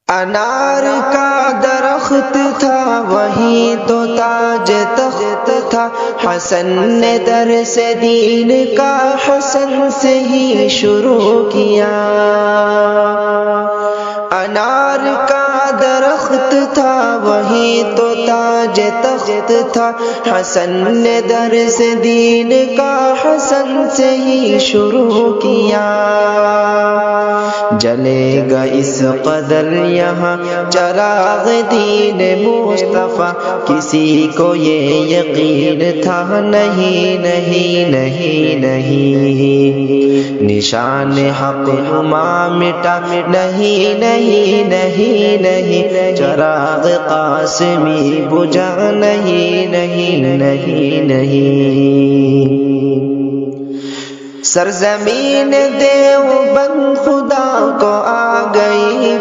انار کا درخت تھا وہیں تو تاج تخت تھا، حسن نے درس دین کا حسن سے ہی شروع کیا۔ انار کا درخت تھا وہیں تو تاج تخت تھا، حسن نے درس دین کا حسن سے ہی شروع کیا۔ جلے گا اس قدر یہاں چراغ دین مصطفیٰ، کسی کو یہ یقین تھا نہیں نہیں نہیں نہیں، نشان حق نما مٹا نہیں نہیں نہیں نہیں، چراغ قاسمی بجھا نہیں نہیں نہیں نہیں۔ سرزمین دیوبند خدا کو آ گئی